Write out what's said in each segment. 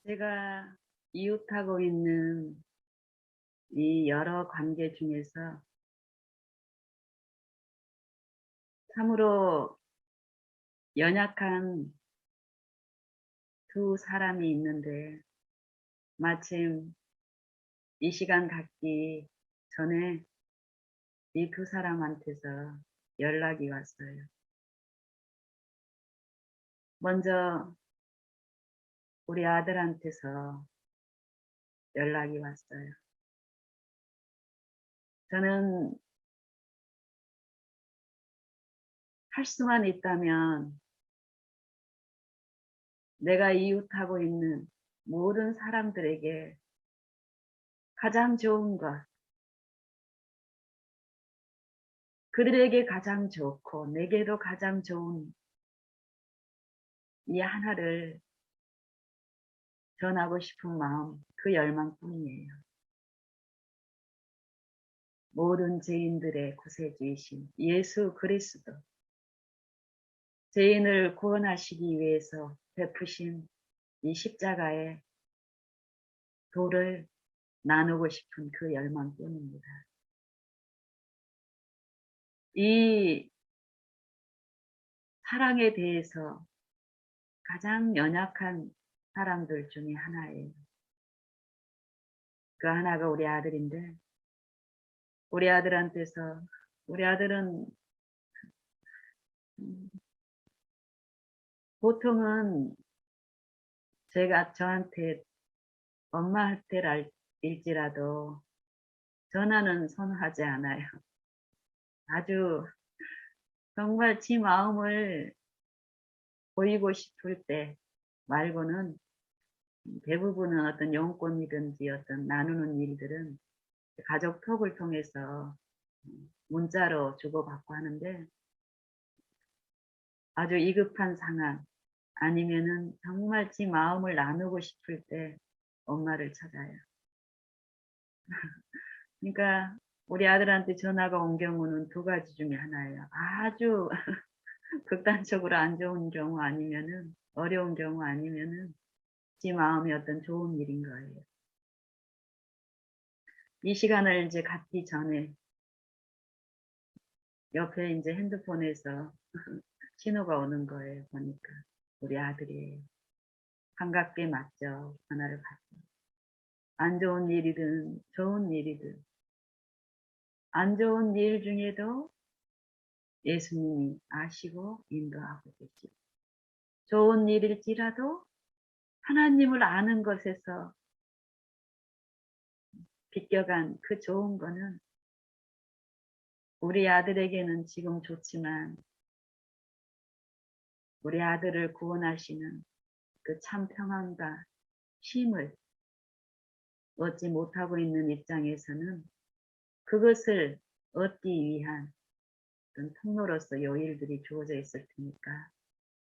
제가 이웃하고 있는 이 여러 관계 중에서 참으로 연약한 두 사람이 있는데 마침 이 시간 갖기 전에 이 두 사람한테서 연락이 왔어요. 먼저 우리 아들한테서 연락이 왔어요. 저는 할 수만 있다면 내가 이웃하고 있는 모든 사람들에게 가장 좋은 것, 그들에게 가장 좋고 내게도 가장 좋은 이 하나를 전하고 싶은 마음, 그 열망뿐이에요. 모든 죄인들의 구세주이신 예수 그리스도, 죄인을 구원하시기 위해서 베푸신 이 십자가의 도를 나누고 싶은 그 열망뿐입니다. 이 사랑에 대해서 가장 연약한 사람들 중에 하나예요. 그 하나가 우리 아들인데, 우리 아들한테서, 우리 아들은 보통은 제가 저한테 엄마한테 일지라도 전화는 선호하지 않아요. 아주 정말 지 마음을 보이고 싶을 때 말고는 대부분은 어떤 용건이든지 어떤 나누는 일들은 가족 톡을 통해서 문자로 주고받고 하는데 아주 위급한 상황 아니면은 정말 지 마음을 나누고 싶을 때 엄마를 찾아요. 그러니까 우리 아들한테 전화가 온 경우는 두 가지 중에 하나예요. 아주 극단적으로 안 좋은 경우 아니면은 어려운 경우 아니면은 지 마음이 어떤 좋은 일인 거예요. 이 시간을 이제 갖기 전에 옆에 이제 핸드폰에서 신호가 오는 거예요. 보니까 우리 아들이에요. 반갑게 맞죠. 전화를 받죠. 안 좋은 일이든 좋은 일이든 안 좋은 일 중에도 예수님이 아시고 인도하고 계시고 좋은 일일지라도 하나님을 아는 것에서 비껴간 그 좋은 거는 우리 아들에게는 지금 좋지만 우리 아들을 구원하시는 그 참 평안과 쉼을 얻지 못하고 있는 입장에서는 그것을 얻기 위한 어떤 통로로서 요일들이 주어져 있을 테니까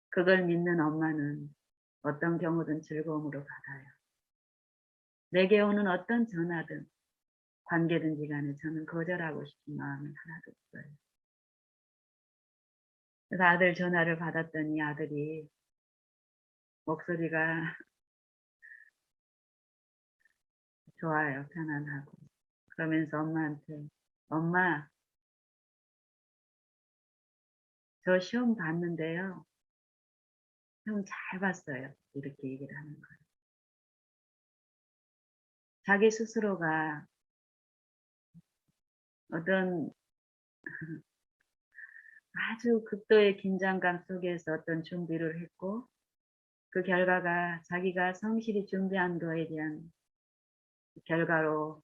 그걸 믿는 엄마는 어떤 경우든 즐거움으로 받아요. 내게 오는 어떤 전화든 관계든지 간에 저는 거절하고 싶은 마음은 하나도 없어요. 그래서 아들 전화를 받았더니 아들이 목소리가 좋아요. 편안하고. 그러면서 엄마한테 엄마 저 시험 봤는데요. 시험 잘 봤어요. 이렇게 얘기를 하는 거예요. 자기 스스로가 어떤 아주 극도의 긴장감 속에서 어떤 준비를 했고 그 결과가 자기가 성실히 준비한 거에 대한 결과로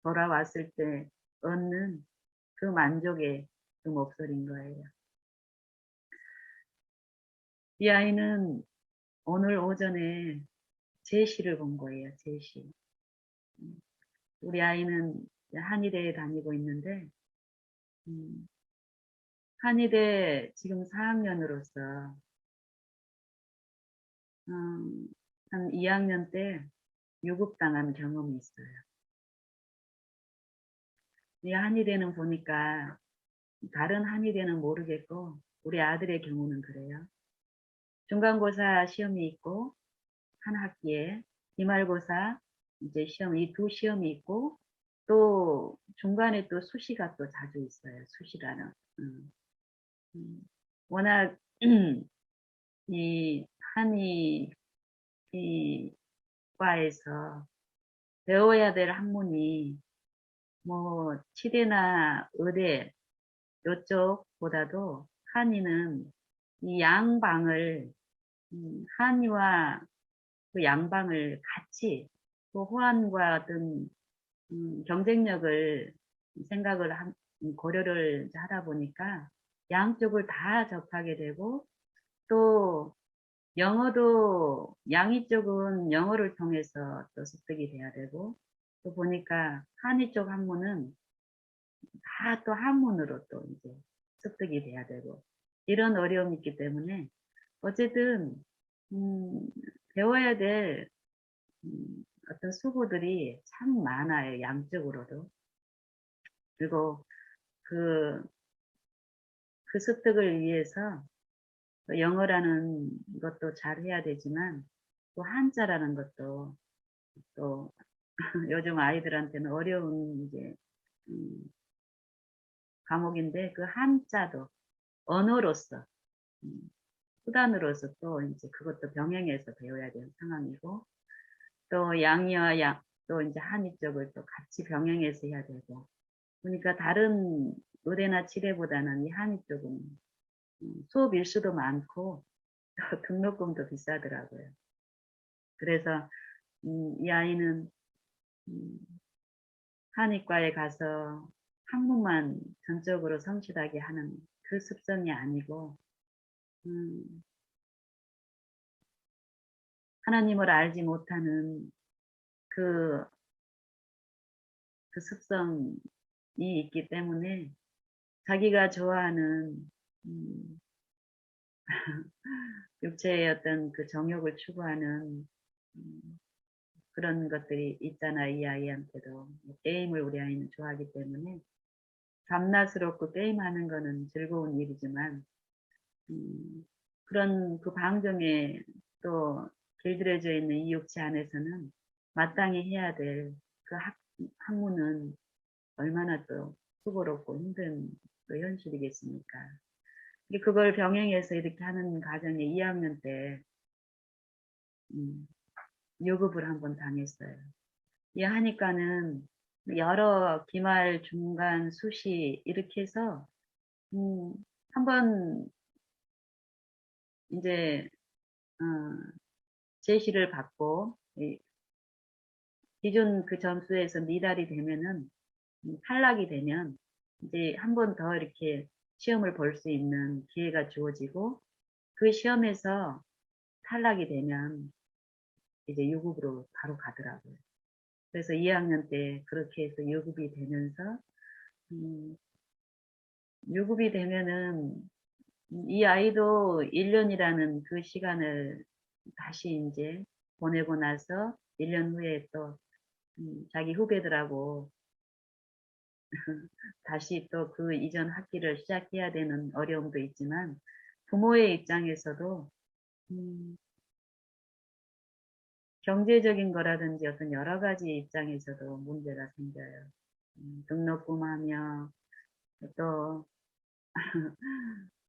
돌아왔을 때 얻는 그 만족의 그 목소리인 거예요. 이 아이는 오늘 오전에 제시를 본 거예요. 제시. 우리 아이는 한의대에 다니고 있는데 한의대 지금 4학년으로서 한 2학년 때 유급당한 경험이 있어요. 이 한의대는 보니까 다른 한의대는 모르겠고 우리 아들의 경우는 그래요. 중간고사 시험이 있고 한 학기에 기말고사 이제 시험 이 두 시험이 있고 또 중간에 또 수시가 또 자주 있어요. 수시라는. 음, 음. 워낙 이 한의 이 과에서 배워야 될 학문이 뭐 치대나 의대 요쪽보다도 한의는 이 양방을 한의와 그 양방을 같이 또 호환과 어떤 경쟁력을 생각을 고려를 하다 보니까 양쪽을 다 접하게 되고 또 영어도 양의 쪽은 영어를 통해서 또 습득이 돼야 되고 또 보니까 한의 쪽 학문은 다 또 한문으로 또 이제 습득이 돼야 되고 이런 어려움이 있기 때문에 어쨌든 음, 배워야 될 어떤 수고들이 참 많아요. 양쪽으로도. 그리고 그, 그 습득을 위해서 또 영어라는 것도 잘 해야 되지만 또 한자라는 것도 또 요즘 아이들한테는 어려운 이제 음, 과목인데 그 한자도 언어로서 음, 수단으로서 또 이제 그것도 병행해서 배워야 되는 상황이고 또 양이와 양, 또 이제 한의 쪽을 또 같이 병행해서 해야 되고 그러니까 다른 의대나 치대보다는 이 한의 쪽은 수업 일수도 많고 등록금도 비싸더라고요. 그래서 이 아이는 음, 한의과에 가서 학문만 전적으로 성실하게 하는 그 습성이 아니고 음, 하나님을 알지 못하는 그, 그 습성이 있기 때문에 자기가 좋아하는 음, 육체의 어떤 그 정욕을 추구하는 음, 그런 것들이 있잖아, 이 아이한테도. 게임을 우리 아이는 좋아하기 때문에 밤낮으로 게임하는 거는 즐거운 일이지만 그런 그 방정에 또 길들여져 있는 이 육체 안에서는 마땅히 해야 될 그 학문은 얼마나 또 수고롭고 힘든 또 현실이겠습니까. 그걸 병행해서 이렇게 하는 과정에 2학년 때 음, 요급을 한번 당했어요. 이 하니까는 여러 기말, 중간, 수시 이렇게 해서 음, 한번 이제 어, 제시를 받고 기존 그 점수에서 미달이 되면은 탈락이 되면 이제 한 번 더 이렇게 시험을 볼 수 있는 기회가 주어지고 그 시험에서 탈락이 되면 이제 유급으로 바로 가더라고요. 그래서 2학년 때 그렇게 해서 유급이 되면서 음, 유급이 되면은 이 아이도 1년이라는 그 시간을 다시 이제 보내고 나서 1년 후에 또 자기 후배들하고 다시 또 그 이전 학기를 시작해야 되는 어려움도 있지만 부모의 입장에서도 음, 경제적인 거라든지 어떤 여러 가지 입장에서도 문제가 생겨요. 등록금하며 또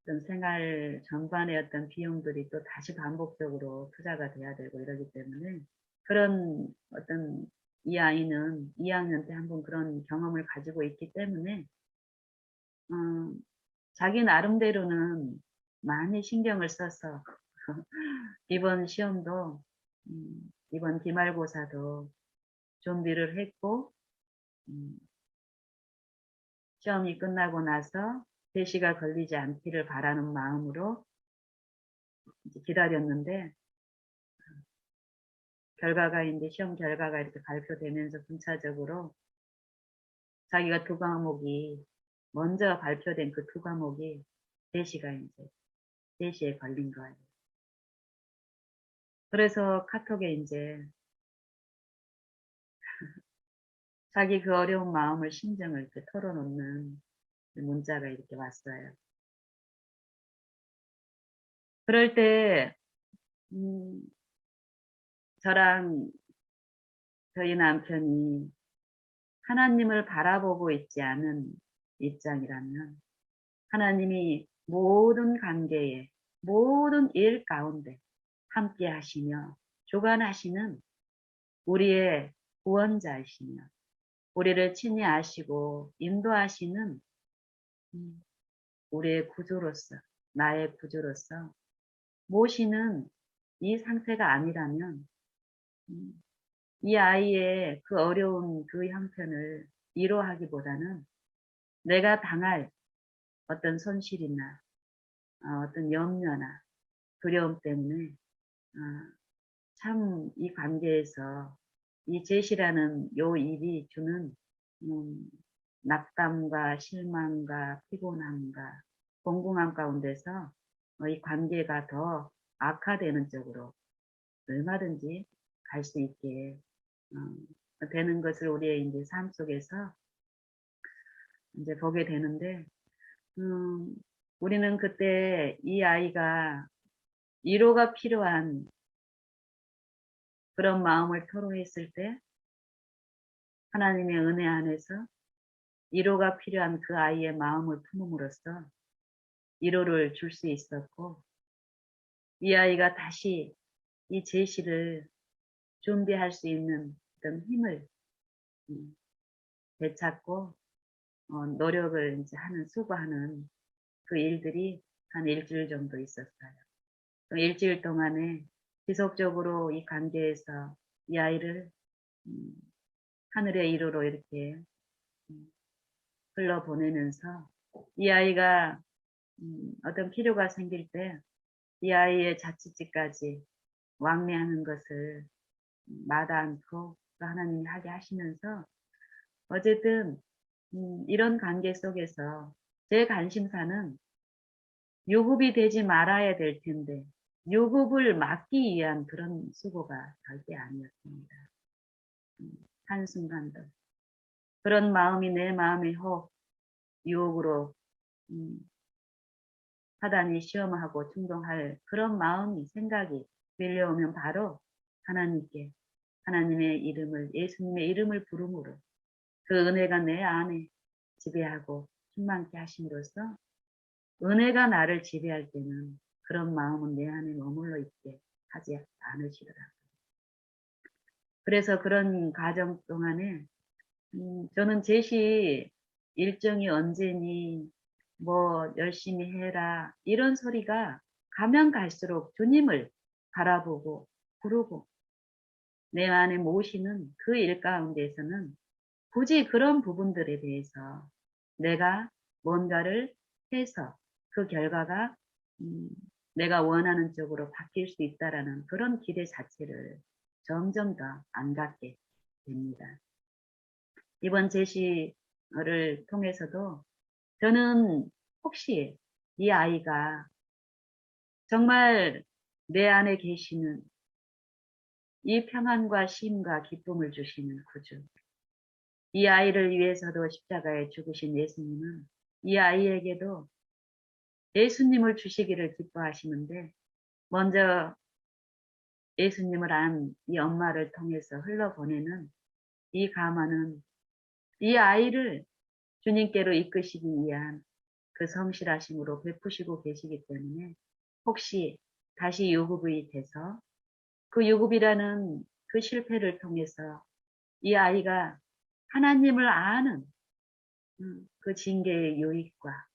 어떤 생활 전반의 어떤 비용들이 또 다시 반복적으로 투자가 돼야 되고 이러기 때문에 그런 어떤 이 아이는 2학년 때 한번 그런 경험을 가지고 있기 때문에 어, 자기 나름대로는 많이 신경을 써서 이번 시험도 이번 기말고사도 준비를 했고 음, 시험이 끝나고 나서 대시가 걸리지 않기를 바라는 마음으로 이제 기다렸는데 결과가 이제 시험 결과가 이렇게 발표되면서 분차적으로 자기가 두 과목이 먼저 발표된 그 두 과목이 대시가 이제 대시에 걸린 거예요. 그래서 카톡에 이제 자기 그 어려운 마음을 심정을 이렇게 털어놓는 문자가 이렇게 왔어요. 그럴 때 음, 저랑 저희 남편이 하나님을 바라보고 있지 않은 입장이라면 하나님이 모든 관계에 모든 일 가운데 함께 하시며 주관하시는 우리의 구원자이시며 우리를 친히 아시고 인도하시는 우리의 구주로서 나의 구주로서 모시는 이 상태가 아니라면 이 아이의 그 어려운 그 형편을 위로하기보다는 내가 당할 어떤 손실이나 어떤 염려나 두려움 때문에 참 이 관계에서 이 제시라는 요 일이 주는 낙담과 실망과 피곤함과 공공함 가운데서 이 관계가 더 악화되는 쪽으로 얼마든지 갈 수 있게 되는 것을 우리의 이제 삶 속에서 이제 보게 되는데, 우리는 그때 이 아이가 위로가 필요한 그런 마음을 토로했을 때 하나님의 은혜 안에서 위로가 필요한 그 아이의 마음을 품음으로써 위로를 줄 수 있었고, 이 아이가 다시 이 제시를 준비할 수 있는 어떤 힘을 되찾고 노력을 이제 수고하는 그 일들이 한 일주일 정도 있었어요. 그 일주일 동안에 지속적으로 이 관계에서 이 아이를 하늘의 위로로 이렇게 흘러보내면서 이 아이가 어떤 필요가 생길 때 이 아이의 자취집까지 왕래하는 것을 마다 않고 또 하나님이 하게 하시면서 어쨌든 이런 관계 속에서 제 관심사는 유급이 되지 말아야 될 텐데 유급을 막기 위한 그런 수고가 절대 아니었습니다. 한순간도 그런 마음이 내 마음에 혹 유혹으로 사단이 시험하고 충동할 그런 마음이 생각이 밀려오면 바로 하나님께 하나님의 이름을 예수님의 이름을 부름으로 그 은혜가 내 안에 지배하고 충만케 하심으로써 은혜가 나를 지배할 때는 그런 마음은 내 안에 머물러 있게 하지 않으시더라고요. 그래서 그런 과정 동안에 저는 제시 일정이 언제니 뭐 열심히 해라 이런 소리가 가면 갈수록 주님을 바라보고 부르고 내 안에 모시는 그 일 가운데에서는 굳이 그런 부분들에 대해서 내가 뭔가를 해서 그 결과가 내가 원하는 쪽으로 바뀔 수 있다라는 그런 기대 자체를 점점 더 안 갖게 됩니다. 이번 제시를 통해서도 저는 혹시 이 아이가 정말 내 안에 계시는 이 평안과 쉼과 기쁨을 주시는 구주, 이 아이를 위해서도 십자가에 죽으신 예수님은 이 아이에게도 예수님을 주시기를 기뻐하시는데 먼저 예수님을 안 이 엄마를 통해서 흘러보내는 이 가마는 이 아이를 주님께로 이끄시기 위한 그 성실하심으로 베푸시고 계시기 때문에 혹시 다시 유급이 돼서 그 유급이라는 그 실패를 통해서 이 아이가 하나님을 아는 그 징계의 유익과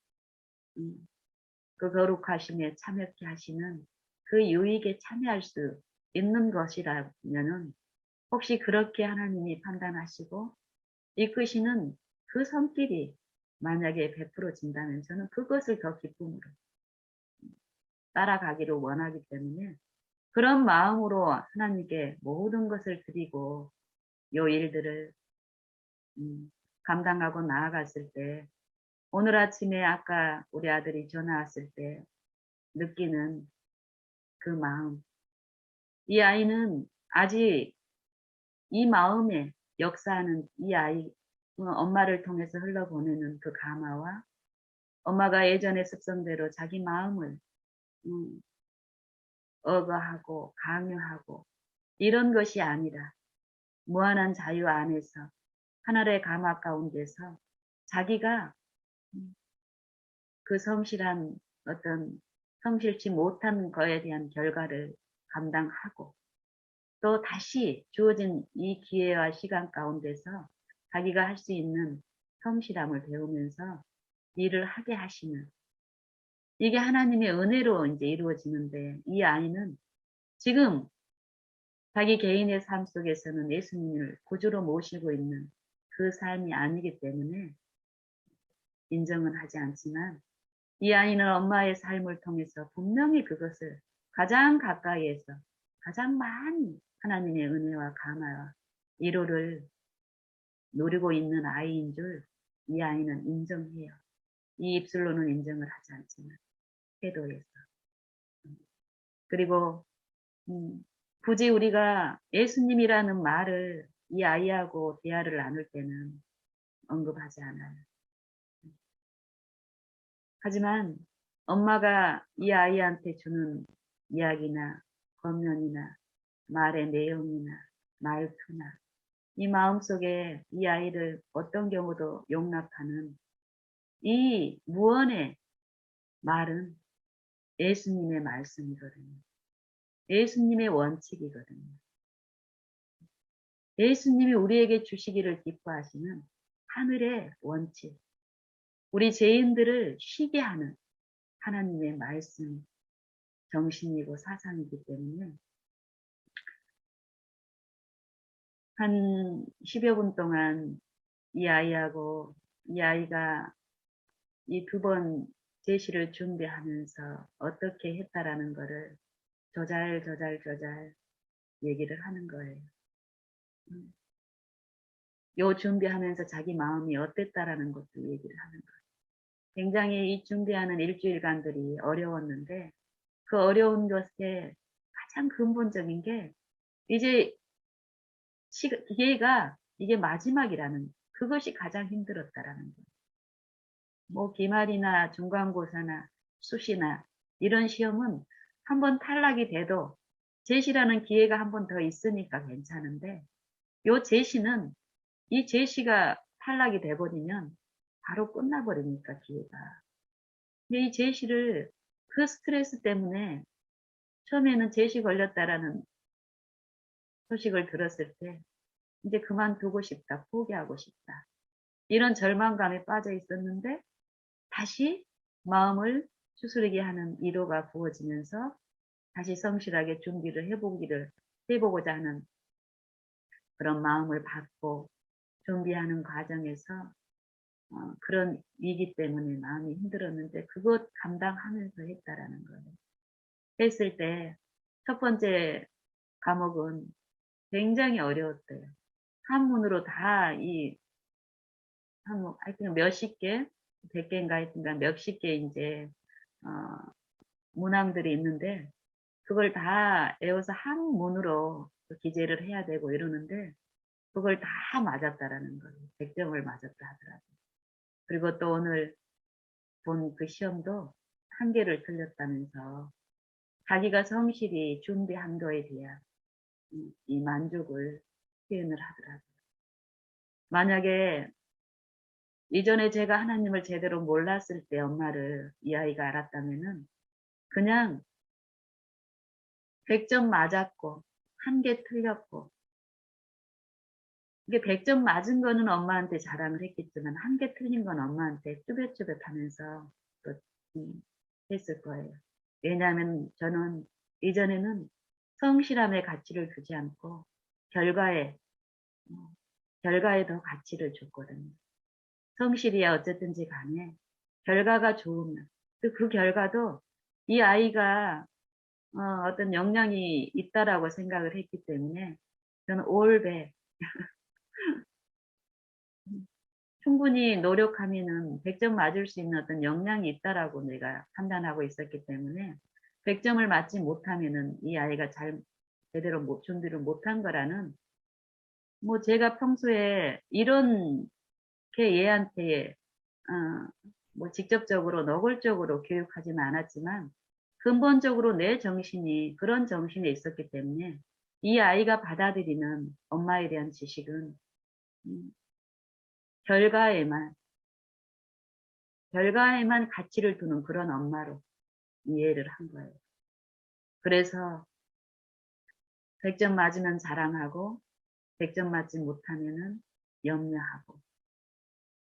그 거룩하심에 참여케 하시는 그 유익에 참여할 수 있는 것이라면은 혹시 그렇게 하나님이 판단하시고 이끄시는 그 손길이 만약에 베풀어진다면 저는 그것을 더 기쁨으로 따라가기를 원하기 때문에 그런 마음으로 하나님께 모든 것을 드리고 요 일들을 감당하고 나아갔을 때 오늘 아침에 아까 우리 아들이 전화 왔을 때 느끼는 그 마음, 이 아이는 아직 이 마음에 역사하는 이 아이, 엄마를 통해서 흘러보내는 그 감화와 엄마가 예전의 습성대로 자기 마음을 억어하고 강요하고 이런 것이 아니라 무한한 자유 안에서 하늘의 감화 가운데서 자기가 그 성실한 어떤 성실치 못한 거에 대한 결과를 감당하고 또 다시 주어진 이 기회와 시간 가운데서 자기가 할 수 있는 성실함을 배우면서 일을 하게 하시는 이게 하나님의 은혜로 이제 이루어지는데 이 아이는 지금 자기 개인의 삶 속에서는 예수님을 구주로 모시고 있는 그 삶이 아니기 때문에 인정은 하지 않지만 이 아이는 엄마의 삶을 통해서 분명히 그것을 가장 가까이에서 가장 많이 하나님의 은혜와 감화와 위로를 누리고 있는 아이인 줄 이 아이는 인정해요. 이 입술로는 인정을 하지 않지만 태도에서. 그리고 굳이 우리가 예수님이라는 말을 이 아이하고 대화를 나눌 때는 언급하지 않아요. 하지만 엄마가 이 아이한테 주는 이야기나 겉면이나 말의 내용이나 말투나 이 마음속에 이 아이를 어떤 경우도 용납하는 이 무언의 말은 예수님의 말씀이거든요. 예수님의 원칙이거든요. 예수님이 우리에게 주시기를 기뻐하시는 하늘의 원칙, 우리 죄인들을 쉬게 하는 하나님의 말씀, 정신이고 사상이기 때문에 한 10여 분 동안 이 아이하고 이 아이가 이 두 번 제시를 준비하면서 어떻게 했다라는 거를 조잘 얘기를 하는 거예요. 요 준비하면서 자기 마음이 어땠다라는 것도 얘기를 하는 거예요. 굉장히 이 준비하는 일주일간들이 어려웠는데 그 어려운 것에 가장 근본적인 게 이제 기회가 이게 마지막이라는 그것이 가장 힘들었다라는 거예요. 뭐 기말이나 중간고사나 수시나 이런 시험은 한번 탈락이 돼도 제시라는 기회가 한 번 더 있으니까 괜찮은데 요 제시는 이 제시가 탈락이 돼버리면 바로 끝나버리니까 기회가. 근데 이 제시를 그 스트레스 때문에 처음에는 제시 걸렸다라는 소식을 들었을 때 이제 그만두고 싶다, 포기하고 싶다. 이런 절망감에 빠져 있었는데 다시 마음을 추스르게 하는 위로가 부어지면서 다시 성실하게 준비를 해보고자 하는 그런 마음을 받고 준비하는 과정에서 그런 위기 때문에 마음이 힘들었는데 그것 감당하면서 했다라는 거예요. 했을 때 첫 번째 과목은 굉장히 어려웠대요. 한문으로 다 하여튼 몇십 개, 100개인가 하여튼간 몇십 개 이제, 문항들이 있는데, 그걸 다 외워서 한문으로 기재를 해야 되고 이러는데, 그걸 다 맞았다라는 거예요. 100점을 맞았다 하더라고요. 그리고 또 오늘 본 그 시험도 한 개를 틀렸다면서, 자기가 성실히 준비한 거에 대한 이 만족을 표현을 하더라고요. 만약에 이전에 제가 하나님을 제대로 몰랐을 때 엄마를 이 아이가 알았다면은 그냥 100점 맞았고 한 개 틀렸고 이게 100점 맞은 거는 엄마한테 자랑을 했겠지만 한 개 틀린 건 엄마한테 쭈뼛쭈뼛하면서 또 했을 거예요. 왜냐하면 저는 이전에는 성실함의 가치를 두지 않고 결과에 어, 결과에 더 가치를 줬거든요. 성실이야 어쨌든지 간에 결과가 좋으면 그 결과도 이 아이가 어떤 역량이 있다라고 생각을 했기 때문에 저는 올배 충분히 노력하면은 100점 맞을 수 있는 어떤 역량이 있다라고 내가 판단하고 있었기 때문에 100점을 맞지 못하면은 이 아이가 제대로 준비를 못한 거라는 뭐 제가 평소에 이렇게 얘한테 뭐 직접적으로 노골적으로 교육하지는 않았지만 근본적으로 내 정신이 그런 정신에 있었기 때문에 이 아이가 받아들이는 엄마에 대한 지식은 음, 결과에만, 결과에만 가치를 두는 그런 엄마로 이해를 한 거예요. 그래서 100점 맞으면 자랑하고 100점 맞지 못하면은 염려하고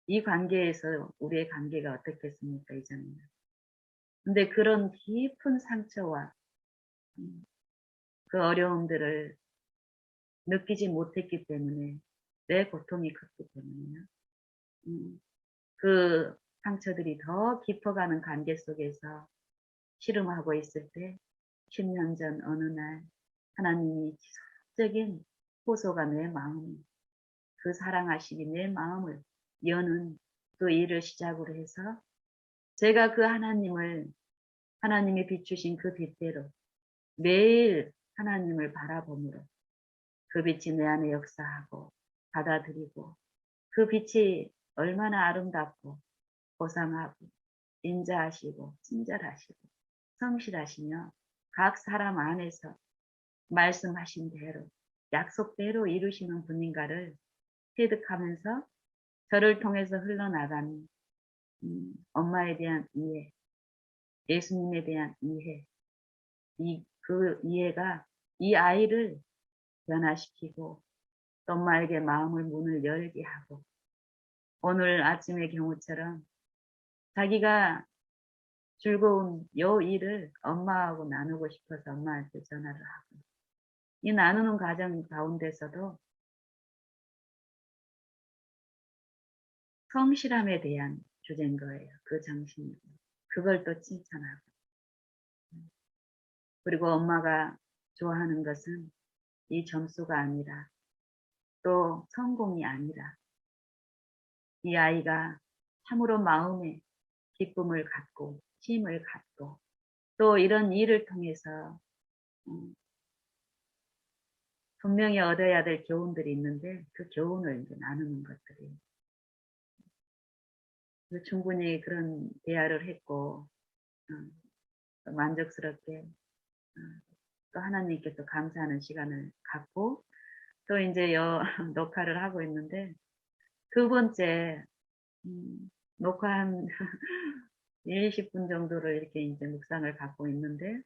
이 관계에서 우리의 관계가 어떻겠습니까, 이제는. 근데 그런 깊은 상처와 음, 그 어려움들을 느끼지 못했기 때문에 내 고통이 컸기 때문에요. 음, 그 상처들이 더 깊어가는 관계 속에서 씨름하고 있을 때 10년 전 어느 날 하나님이 지속적인 호소가 내 마음, 그 사랑하시기 내 마음을 여는 그 일을 시작으로 해서 제가 그 하나님을 하나님이 비추신 그 빛대로 매일 하나님을 바라보므로 그 빛이 내 안에 역사하고 받아들이고 그 빛이 얼마나 아름답고 고상하고 인자하시고 친절하시고 성실하시며 각 사람 안에서 말씀하신 대로 약속대로 이루시는 분인가를 체득하면서 저를 통해서 흘러나가는 엄마에 대한 이해, 예수님에 대한 이해, 그 이해가 이 아이를 변화시키고 또 엄마에게 마음을 문을 열게 하고 오늘 아침의 경우처럼 자기가 즐거운 요 일을 엄마하고 나누고 싶어서 엄마한테 전화를 하고 이 나누는 과정 가운데서도 성실함에 대한 주제인 거예요. 그 정신이. 그걸 또 칭찬하고. 그리고 엄마가 좋아하는 것은 이 점수가 아니라 또 성공이 아니라 이 아이가 참으로 마음에 기쁨을 갖고 힘을 갖고 또 이런 일을 통해서 음, 분명히 얻어야 될 교훈들이 있는데 그 교훈을 이제 나누는 것들이 충분히 그런 대화를 했고 만족스럽게 또 하나님께 또 감사하는 시간을 갖고 또 이제 녹화를 하고 있는데 두 번째 녹화 한 1, 20분 정도를 이렇게 이제 묵상을 갖고 있는데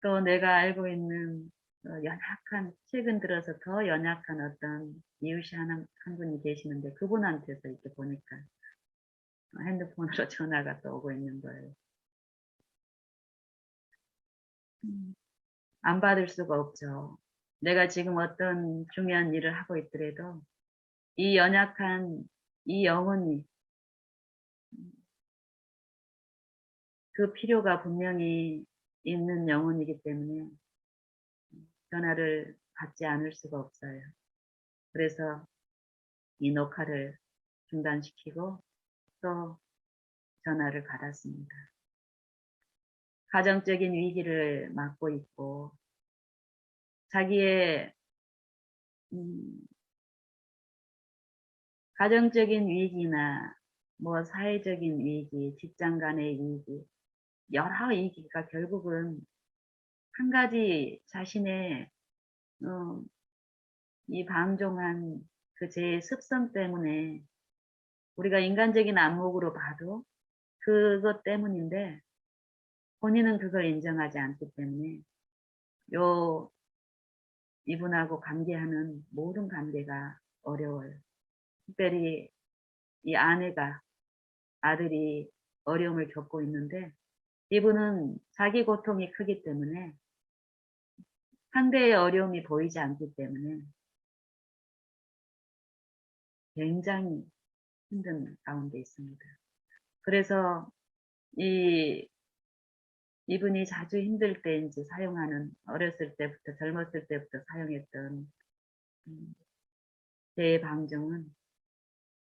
또 내가 알고 있는 연약한 최근 들어서 더 연약한 어떤 이웃이 한 분이 계시는데 그분한테서 이렇게 보니까 핸드폰으로 전화가 또 오고 있는 거예요. 안 받을 수가 없죠. 내가 지금 어떤 중요한 일을 하고 있더라도 이 연약한 이 영혼이 그 필요가 분명히 있는 영혼이기 때문에 전화를 받지 않을 수가 없어요. 그래서 이 녹화를 중단시키고 또 전화를 받았습니다. 가정적인 위기를 맞고 있고 자기의 음, 가정적인 위기나 뭐 사회적인 위기, 직장 간의 위기, 여러 위기가 결국은 한 가지 자신의 어, 이 방종한 그 제 습성 때문에 우리가 인간적인 안목으로 봐도 그것 때문인데 본인은 그걸 인정하지 않기 때문에 요 이분하고 관계하는 모든 관계가 어려워요. 특별히 이 아내가 아들이 어려움을 겪고 있는데 이분은 자기 고통이 크기 때문에 상대의 어려움이 보이지 않기 때문에 굉장히 힘든 가운데 있습니다. 그래서 이 이분이 자주 힘들 때 이제 사용하는 어렸을 때부터 젊었을 때부터 사용했던 음, 제 방정은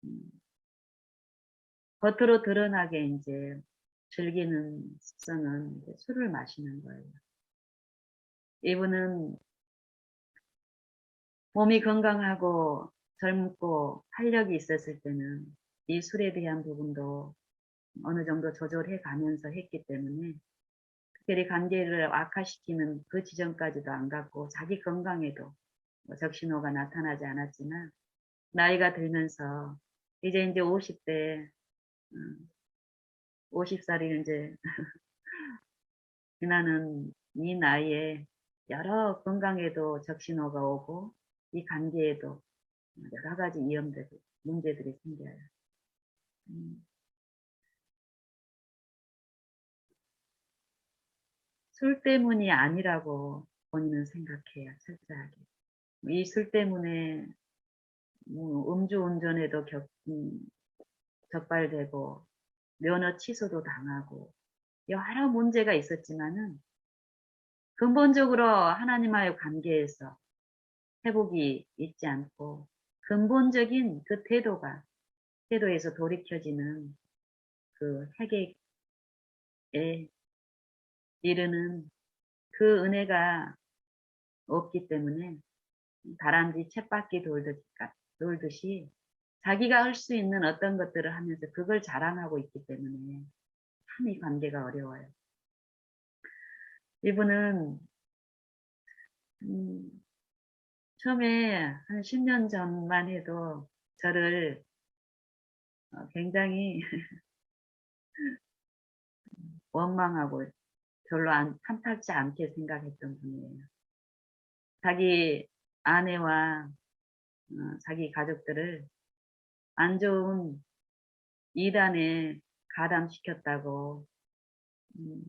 음, 겉으로 드러나게 이제 즐기는 습성은 이제 술을 마시는 거예요. 이분은 몸이 건강하고 젊고 활력이 있었을 때는 이 술에 대한 부분도 어느 정도 조절해 가면서 했기 때문에 특별히 관계를 악화시키는 그 지점까지도 안 갔고 자기 건강에도 뭐 적신호가 나타나지 않았지만 나이가 들면서 이제 50대 50살이 이제 지나는 이 나이에 여러 건강에도 적신호가 오고 이 관계에도 여러 가지 위험들이 문제들이 생겨요. 음, 술 때문이 아니라고 본인은 생각해요. 철저하게. 이 술 때문에 뭐 음주운전에도 적발되고 면허 취소도 당하고 여러 문제가 있었지만은 근본적으로 하나님과의 관계에서 회복이 있지 않고 근본적인 그 태도에서 돌이켜지는 그 회개에 이르는 그 은혜가 없기 때문에 다람쥐 쳇바퀴 돌듯이 자기가 할 수 있는 어떤 것들을 하면서 그걸 자랑하고 있기 때문에 참 이 관계가 어려워요. 이분은 음, 처음에 한 10년 전만 해도 저를 굉장히 원망하고 별로 탐탁지 않게 생각했던 분이에요. 자기 아내와 자기 가족들을 안 좋은 이단에 가담시켰다고 음,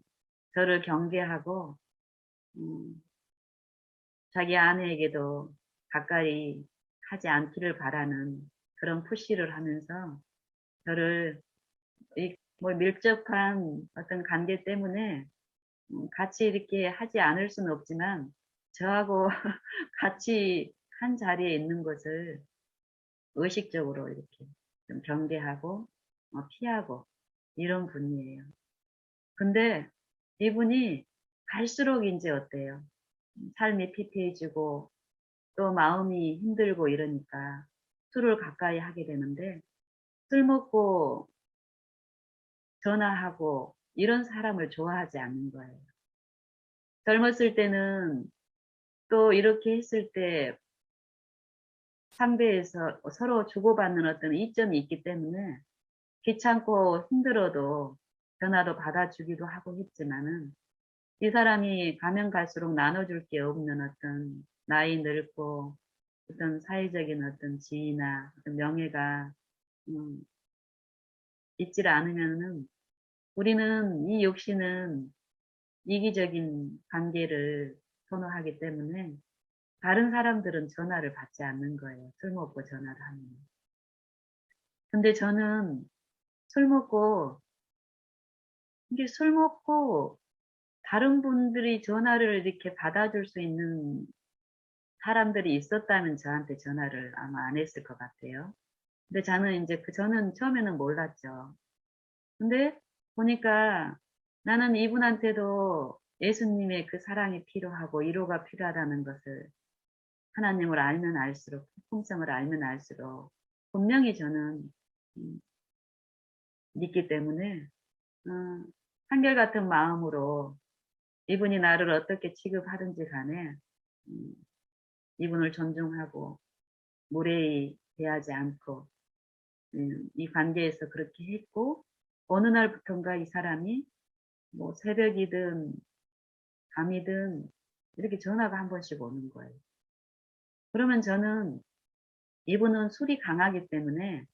저를 경계하고 음, 자기 아내에게도 가까이 하지 않기를 바라는 그런 푸시를 하면서 저를 뭐 밀접한 어떤 관계 때문에 같이 이렇게 하지 않을 수는 없지만 저하고 같이 한 자리에 있는 것을 의식적으로 이렇게 좀 경계하고 피하고 이런 분이에요. 근데 이분이 갈수록 이제 어때요? 삶이 피폐해지고 또 마음이 힘들고 이러니까 술을 가까이 하게 되는데 술 먹고 전화하고 이런 사람을 좋아하지 않는 거예요. 젊었을 때는 또 이렇게 했을 때 상대에서 서로 주고받는 어떤 이점이 있기 때문에 귀찮고 힘들어도 전화도 받아주기도 하고 했지만은 이 사람이 가면 갈수록 나눠줄 게 없는 어떤 나이 늙고 어떤 사회적인 어떤 지위나 어떤 명예가 음, 있지를 않으면은 우리는 이 욕심은 이기적인 관계를 선호하기 때문에 다른 사람들은 전화를 받지 않는 거예요. 술 먹고 전화를 하면. 근데 저는 술 먹고 이게 술 먹고 다른 분들이 전화를 이렇게 받아줄 수 있는 사람들이 있었다면 저한테 전화를 아마 안 했을 것 같아요. 근데 저는 이제 저는 처음에는 몰랐죠. 근데 보니까 나는 이분한테도 예수님의 그 사랑이 필요하고 위로가 필요하다는 것을 하나님을 알면 알수록, 품성을 알면 알수록 분명히 저는 음, 믿기 때문에 어, 한결같은 마음으로 이분이 나를 어떻게 취급하든지 간에 음, 이분을 존중하고 무례히 대하지 않고 이 관계에서 그렇게 했고 어느 날부턴가 이 사람이 뭐 새벽이든 밤이든 이렇게 전화가 한 번씩 오는 거예요. 그러면 저는 이분은 술이 강하기 때문에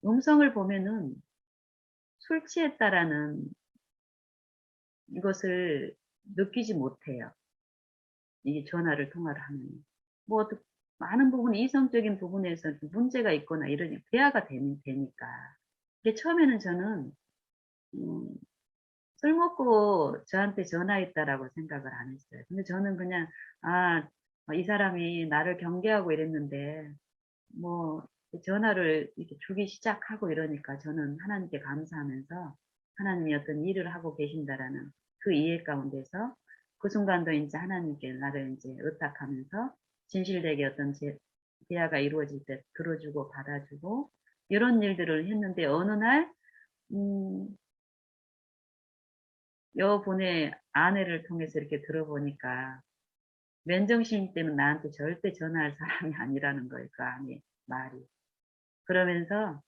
음성을 보면은 술 취했다라는 이것을 느끼지 못해요. 이 전화를 통화를 하면. 뭐 많은 부분, 이성적인 부분에서 문제가 있거나 이러니 대화가 되니까. 근데 처음에는 저는 음, 술 먹고 저한테 전화했다라고 생각을 안 했어요. 근데 저는 그냥 아, 이 사람이 나를 경계하고 이랬는데 뭐 전화를 이렇게 주기 시작하고 이러니까 저는 하나님께 감사하면서 하나님이 어떤 일을 하고 계신다라는 그 이해 가운데서 그 순간도 이제 하나님께 나를 이제 의탁하면서 진실되게 어떤 대화가 이루어질 때 들어주고 받아주고 이런 일들을 했는데 어느 날 음, 여분의 아내를 통해서 이렇게 들어보니까 맨정신 때는 나한테 절대 전화할 사람이 아니라는 거예요. 그 아내 말이. 그러면서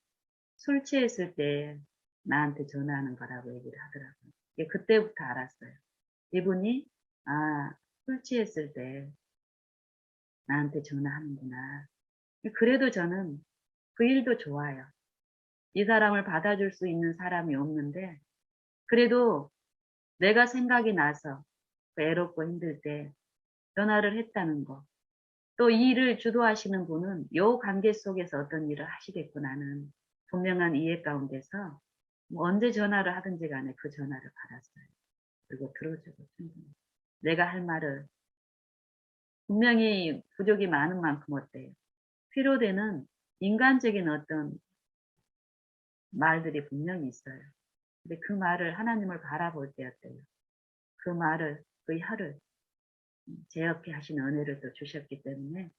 술 취했을 때 나한테 전화하는 거라고 얘기를 하더라고요. 그때부터 알았어요. 이분이 술 취했을 때 나한테 전화하는구나. 그래도 저는 그 일도 좋아요. 이 사람을 받아줄 수 있는 사람이 없는데 그래도 내가 생각이 나서 외롭고 힘들 때 전화를 했다는 거. 또 이 일을 주도하시는 분은 요 관계 속에서 어떤 일을 하시겠구나는 분명한 이해 가운데서 뭐 언제 전화를 하든지 간에 그 전화를 받았어요. 그리고 들어주고 충분히. 내가 할 말을 분명히 부족이 많은 만큼 어때요? 필요되는 인간적인 어떤 말들이 분명히 있어요. 근데 그 말을 하나님을 바라볼 때 어때요? 그 말을, 그 혀를 제어케 하시는 은혜를 또 주셨기 때문에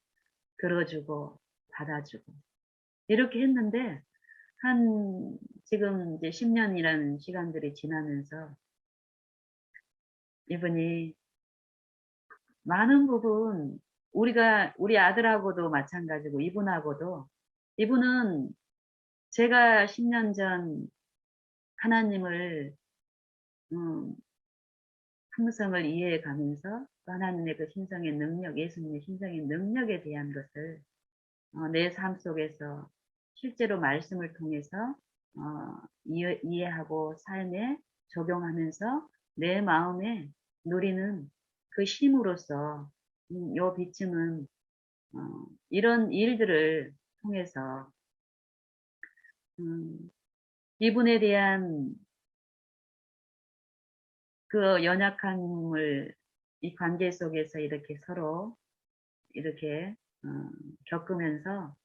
들어주고 받아주고 이렇게 했는데 지금 이제 10년이라는 시간들이 지나면서 이분이 많은 부분 우리 아들하고도 마찬가지고 이분은 제가 10년 전 하나님을 음, 품성을 이해해 가면서 하나님의 그 신성의 능력, 예수님의 신성의 능력에 대한 것을 내 삶 속에서 실제로 말씀을 통해서 이해하고 삶에 적용하면서 내 마음에 누리는 그 힘으로써 요 비침은 이런 일들을 통해서 음, 이분에 대한 그 연약함을 이 관계 속에서 이렇게 서로 이렇게 어, 겪으면서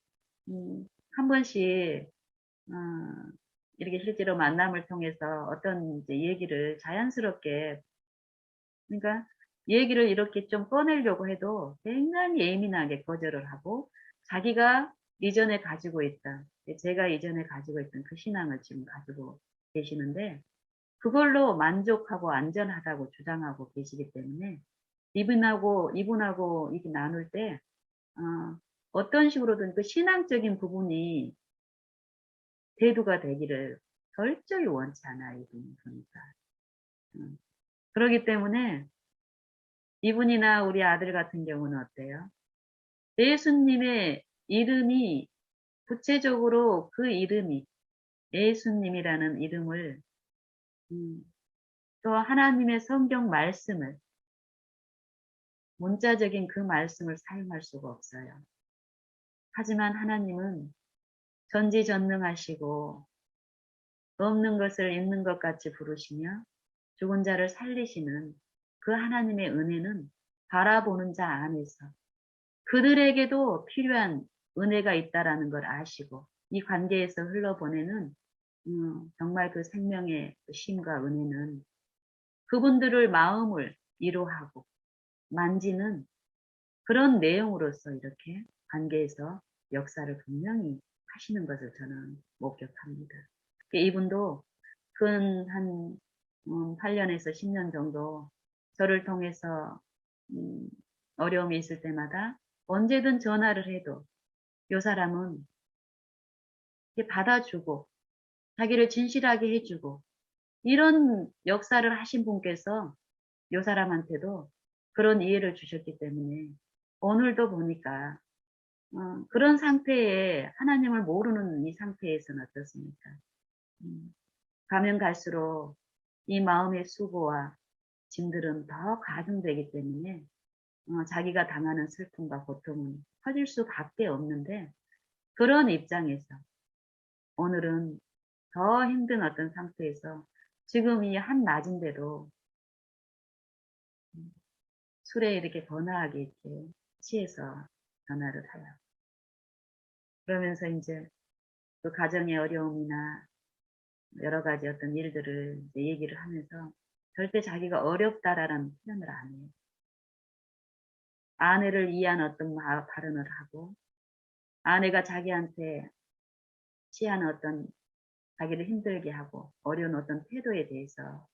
한 번씩 어, 이렇게 실제로 만남을 통해서 어떤 이제 얘기를 자연스럽게 그러니까 얘기를 이렇게 좀 꺼내려고 해도 굉장히 예민하게 거절을 하고 자기가 이전에 가지고 있던 제가 이전에 가지고 있던 그 신앙을 지금 가지고 계시는데 그걸로 만족하고 안전하다고 주장하고 계시기 때문에 이분하고 이렇게 나눌 때 어떤 식으로든 그 신앙적인 부분이 대두가 되기를 절저히 원치 않아요, 이분이 보니까. 음. 그렇기 때문에 이분이나 우리 아들 같은 경우는 어때요? 예수님의 이름이 구체적으로 그 이름이 예수님이라는 이름을 음, 또 하나님의 성경 말씀을 문자적인 그 말씀을 사용할 수가 없어요. 하지만 하나님은 전지전능하시고 없는 것을 있는 것 같이 부르시며 죽은 자를 살리시는 그 하나님의 은혜는 바라보는 자 안에서 그들에게도 필요한 은혜가 있다라는 걸 아시고 이 관계에서 흘러보내는 정말 그 생명의 쉼과 은혜는 그분들을 마음을 위로하고 만지는 그런 내용으로서 이렇게 관계에서 역사를 분명히 하시는 것을 저는 목격합니다. 이분도 근 한 8년에서 10년 정도 저를 통해서 음, 어려움이 있을 때마다 언제든 전화를 해도 요 사람은 이렇게 받아주고 자기를 진실하게 해주고 이런 역사를 하신 분께서 요 사람한테도 그런 이해를 주셨기 때문에 오늘도 보니까 그런 상태에 하나님을 모르는 이 상태에서는 어떻습니까? 가면 갈수록 이 마음의 수고와 짐들은 더 가중되기 때문에 자기가 당하는 슬픔과 고통은 커질 수밖에 없는데 그런 입장에서 오늘은 더 힘든 어떤 상태에서 지금 이 한낮인데도 술에 이렇게 번화하게 이렇게 취해서 전화를 해요. 그러면서 이제 그 가정의 어려움이나 여러 가지 어떤 일들을 이제 얘기를 하면서 절대 자기가 어렵다라는 표현을 안 해요. 아내를 위한 어떤 발언을 하고 아내가 자기한테 취한 어떤 자기를 힘들게 하고 어려운 어떤 태도에 대해서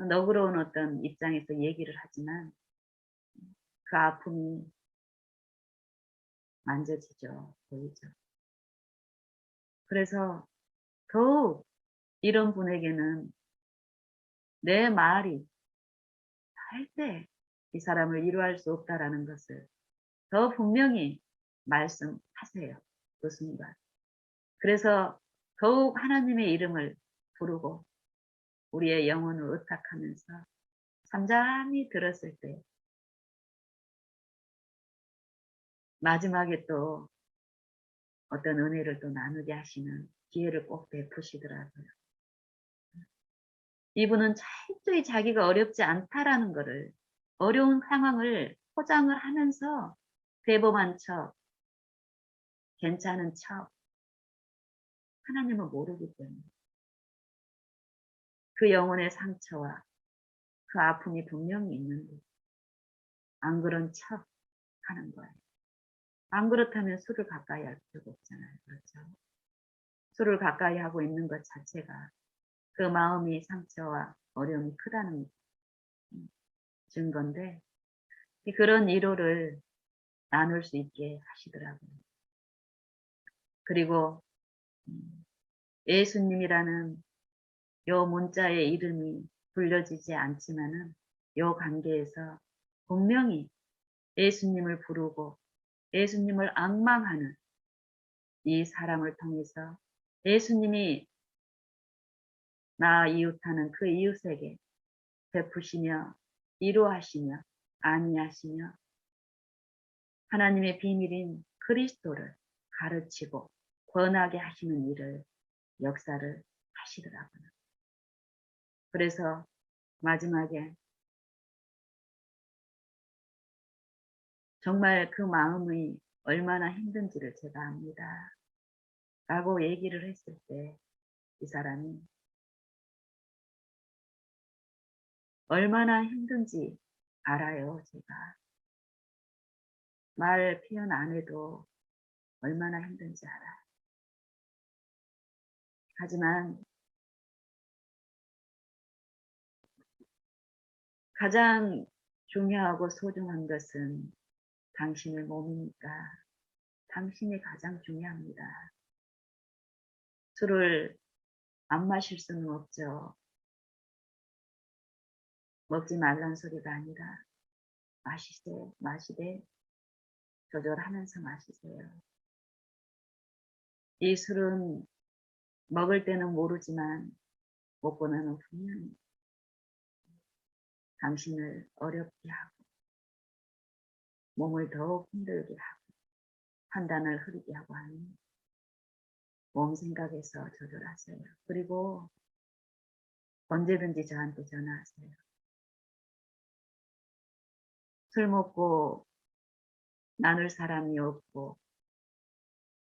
너그러운 어떤 입장에서 얘기를 하지만 그 아픔이 만져지죠. 보이죠. 그래서 더욱 이런 분에게는 내 말이 절대 이 사람을 위로할 수 없다라는 것을 더 분명히 말씀하세요. 그 순간. 그래서 더욱 하나님의 이름을 부르고 우리의 영혼을 의탁하면서 잠잠히 들었을 때 마지막에 또 어떤 은혜를 또 나누게 하시는 기회를 꼭 베푸시더라고요. 이분은 철저히 자기가 어렵지 않다라는 것을, 어려운 상황을 포장을 하면서 대범한 척, 괜찮은 척, 하나님은 모르기 때문에 그 영혼의 상처와 그 아픔이 분명히 있는데 안 그런 척 하는 거예요. 안 그렇다면 술을 가까이 할 필요가 없잖아요. 그렇죠? 술을 가까이 하고 있는 것 자체가 그 마음이 상처와 어려움이 크다는 증거인데 그런 위로를 나눌 수 있게 하시더라고요. 그리고 예수님이라는 요 문자의 이름이 불려지지 않지만은 요 관계에서 분명히 예수님을 부르고 예수님을 앙망하는 이 사람을 통해서 예수님이 나 이웃하는 그 이웃에게 베푸시며 위로하시며 안위하시며 하나님의 비밀인 그리스도를 가르치고 권하게 하시는 일을 역사를 하시더라고요. 그래서 마지막에 정말 그 마음이 얼마나 힘든지를 제가 압니다. 라고 얘기를 했을 때 이 사람이 얼마나 힘든지 알아요. 제가 말 표현 안 해도 얼마나 힘든지 알아요. 하지만 가장 중요하고 소중한 것은 당신의 몸이니까 당신이 가장 중요합니다. 술을 안 마실 수는 없죠. 먹지 말란 소리가 아니라 마시되 조절하면서 마시세요. 이 술은 먹을 때는 모르지만 먹고 나면 분명히 당신을 어렵게 하고 몸을 더욱 힘들게 하고 판단을 흐리게 하고 하니 몸 생각에서 조절하세요. 그리고 언제든지 저한테 전화하세요. 술 먹고 나눌 사람이 없고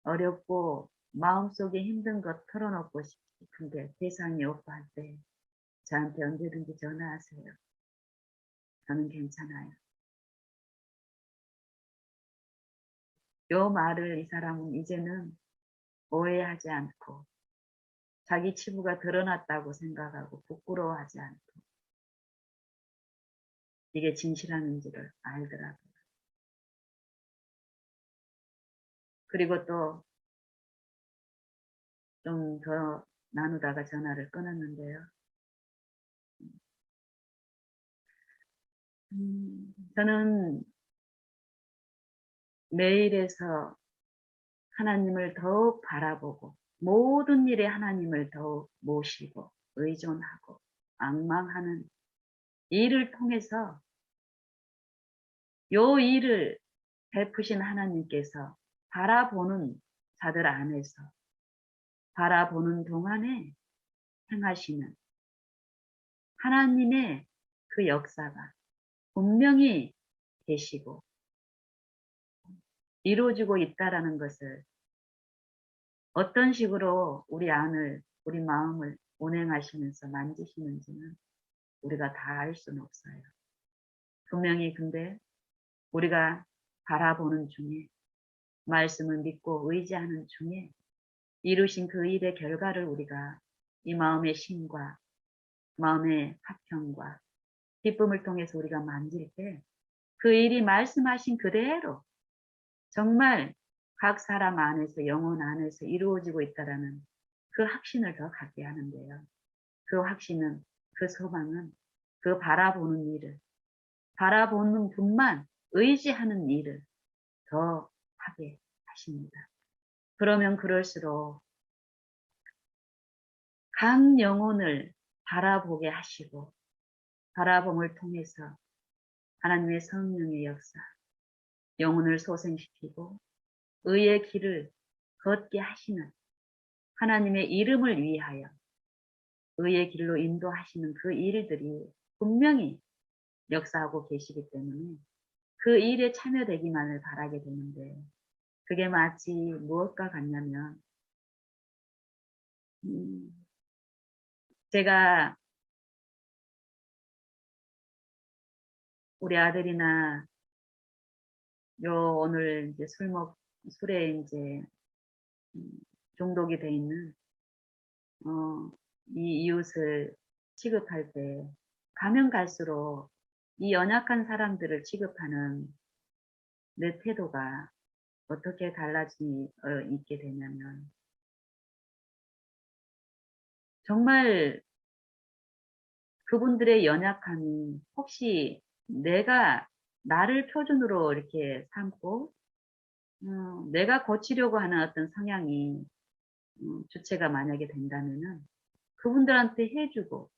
어렵고 마음속에 힘든 것 털어놓고 싶은데 대상이 없고 할 때 저한테 언제든지 전화하세요. 저는 괜찮아요. 요 말을 이 사람은 이제는 오해하지 않고 자기 치부가 드러났다고 생각하고 부끄러워하지 않고 이게 진실함인지를 알더라고요. 그리고 또 좀 더 나누다가 전화를 끊었는데요. 저는 매일에서 하나님을 더욱 바라보고 모든 일에 하나님을 더욱 모시고 의존하고 앙망하는 일을 통해서 요 일을 베푸신 하나님께서 바라보는 자들 안에서 바라보는 동안에 행하시는 하나님의 그 역사가 분명히 계시고 이루어지고 있다라는 것을 어떤 식으로 우리 안을, 우리 마음을 운행하시면서 만지시는지는 우리가 다 알 수는 없어요. 분명히 근데 우리가 바라보는 중에 말씀을 믿고 의지하는 중에 이루신 그 일의 결과를 우리가 이 마음의 힘과 마음의 화평과 기쁨을 통해서 우리가 만질 때 그 일이 말씀하신 그대로 정말 각 사람 안에서 영혼 안에서 이루어지고 있다라는 그 확신을 더 갖게 하는데요. 그 확신은 그 소망은 그 바라보는 일을 바라보는 분만 의지하는 일을 더 하게 하십니다. 그러면 그럴수록 각 영혼을 바라보게 하시고 바라봄을 통해서 하나님의 성령의 역사, 영혼을 소생시키고 의의 길을 걷게 하시는 하나님의 이름을 위하여 의의 길로 인도하시는 그 일들이 분명히 역사하고 계시기 때문에 그 일에 참여되기만을 바라게 되는데 그게 마치 무엇과 같냐면 제가 우리 아들이나 요 오늘 이제 술에 이제 중독이 돼 있는 이 이웃을 취급할 때 가면 갈수록 이 연약한 사람들을 취급하는 내 태도가 어떻게 있게 되냐면 정말 그분들의 연약함이 혹시 내가 나를 표준으로 이렇게 삼고 내가 고치려고 하는 어떤 성향이 주체가 만약에 된다면은 그분들한테 해주고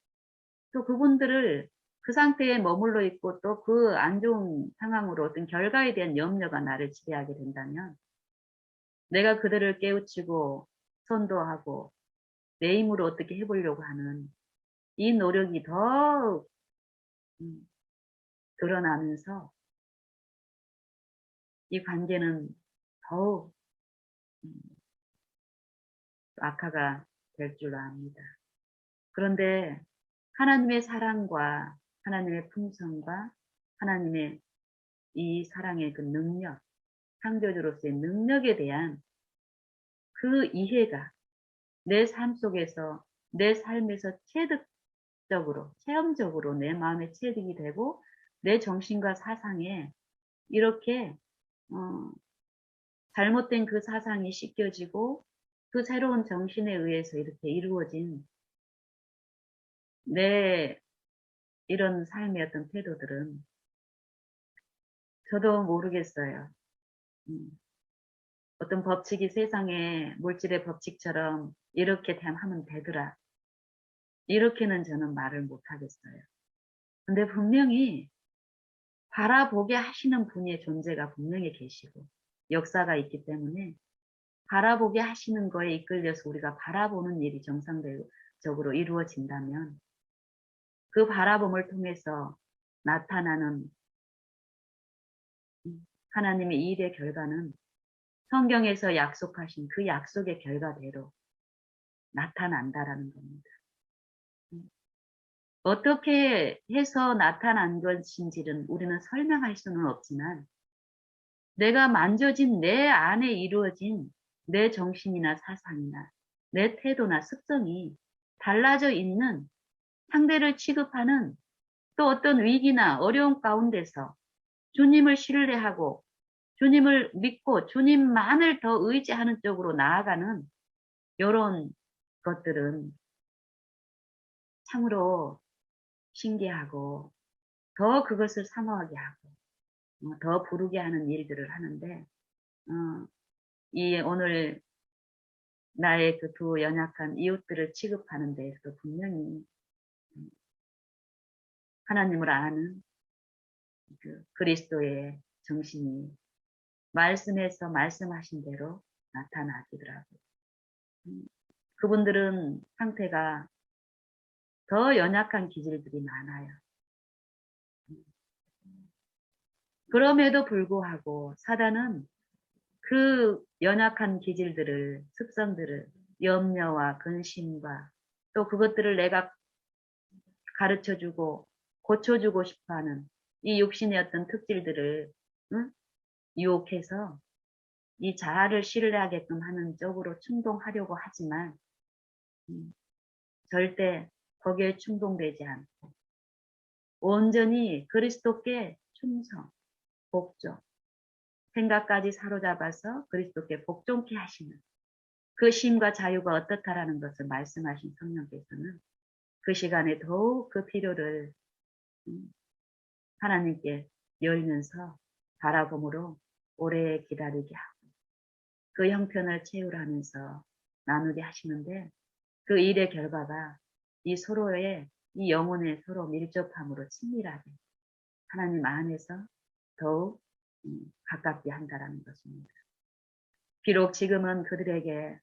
또 그분들을 그 상태에 머물러 있고 또 그 안 좋은 상황으로 어떤 결과에 대한 염려가 나를 지배하게 된다면 내가 그들을 깨우치고 선도하고 내 힘으로 어떻게 해보려고 하는 이 노력이 더 드러나면서 이 관계는 더욱 악화가 될 줄 압니다. 그런데 하나님의 사랑과 하나님의 품성과 하나님의 이 사랑의 그 능력, 창조주로서의 능력에 대한 그 이해가 내 삶 속에서 내 삶에서 체험적으로 내 마음에 체득이 되고 내 정신과 사상에 이렇게 어, 잘못된 그 사상이 씻겨지고 그 새로운 정신에 의해서 이렇게 이루어진 내 이런 삶의 어떤 태도들은 저도 모르겠어요. 어떤 법칙이 세상에 물질의 법칙처럼 이렇게 하면 되더라. 이렇게는 저는 말을 못하겠어요. 근데 분명히 바라보게 하시는 분의 존재가 분명히 계시고 역사가 있기 때문에 바라보게 하시는 거에 이끌려서 우리가 바라보는 일이 정상적으로 이루어진다면 그 바라봄을 통해서 나타나는 하나님의 일의 결과는 성경에서 약속하신 그 약속의 결과대로 나타난다라는 겁니다. 어떻게 해서 나타난 것인지는 우리는 설명할 수는 없지만 내가 만져진 내 안에 이루어진 내 정신이나 사상이나 내 태도나 습성이 달라져 있는 상대를 취급하는 또 어떤 위기나 어려움 가운데서 주님을 신뢰하고 주님을 믿고 주님만을 더 의지하는 쪽으로 나아가는 이런 것들은 참으로 신기하고 더 그것을 사모하게 하고 더 부르게 하는 일들을 하는데 이 오늘 나의 그 두 연약한 이웃들을 취급하는 데에서 분명히 하나님을 아는 그 그리스도의 정신이 말씀에서 말씀하신 대로 나타나시더라고요. 그분들은 상태가 더 연약한 기질들이 많아요. 그럼에도 불구하고 사단은 그 연약한 기질들을, 습성들을 염려와 근심과 또 그것들을 내가 가르쳐주고 고쳐주고 싶어하는 이 육신의 어떤 특질들을 유혹해서 이 자아를 신뢰하게끔 하는 쪽으로 충동하려고 하지만 절대 거기에 충동되지 않고 온전히 그리스도께 충성, 복종, 생각까지 사로잡아서 그리스도께 복종케 하시는 그 쉼과 자유가 어떻다라는 것을 말씀하신 성령께서는 그 시간에 더욱 그 필요를 하나님께 열면서 바라봄으로 오래 기다리게 하고 그 형편을 채우라면서 나누게 하시는데 그 일의 결과가 이 서로의 이 영혼의 서로 밀접함으로 친밀하게 하나님 안에서 더욱 가깝게 한다라는 것입니다. 비록 지금은 그들에게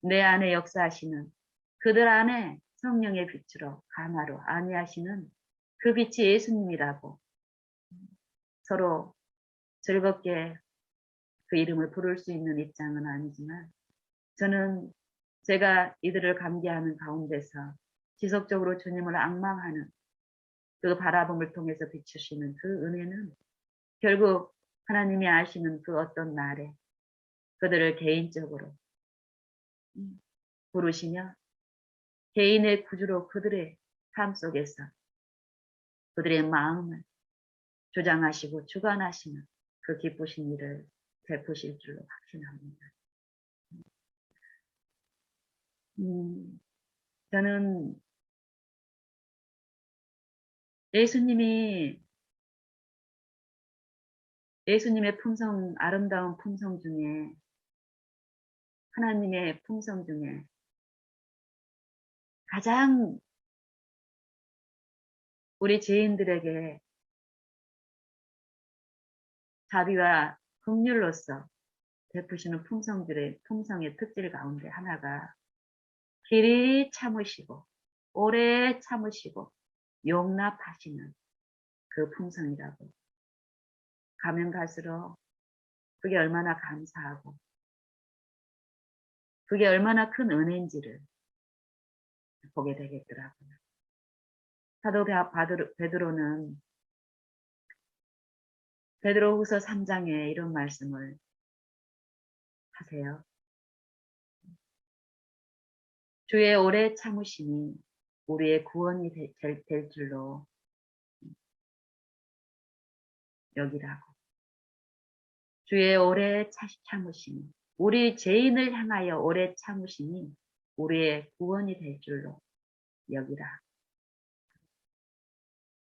내 안에 역사하시는 그들 안에 성령의 빛으로 감화로 안위하시는 그 빛이 예수님이라고 서로 즐겁게 그 이름을 부를 수 있는 입장은 아니지만 저는 제가 이들을 감기하는 가운데서 지속적으로 주님을 앙망하는 그 바라봄을 통해서 비추시는 그 은혜는 결국 하나님이 아시는 그 어떤 날에 그들을 개인적으로 부르시며 개인의 구주로 그들의 삶 속에서 그들의 마음을 조장하시고 주관하시는 그 기쁘신 일을 베푸실 줄로 확신합니다. 저는 예수님의 품성, 아름다운 품성 중에 하나님의 품성 중에 가장 우리 죄인들에게 자비와 긍휼로서 베푸시는 품성의 특질 가운데 하나가 길이 참으시고 오래 참으시고 용납하시는 그 품성이라고 가면 갈수록 그게 얼마나 감사하고 그게 얼마나 큰 은혜인지를 보게 되겠더라고요. 사도 베드로는 베드로후서 3장에 이런 말씀을 하세요. 주의 오래 참으심이 우리의 구원이 될 줄로 여기라고. 주의 오래 참으심이 우리 죄인을 향하여 오래 참으심이 우리의 구원이 될 줄로 여기라.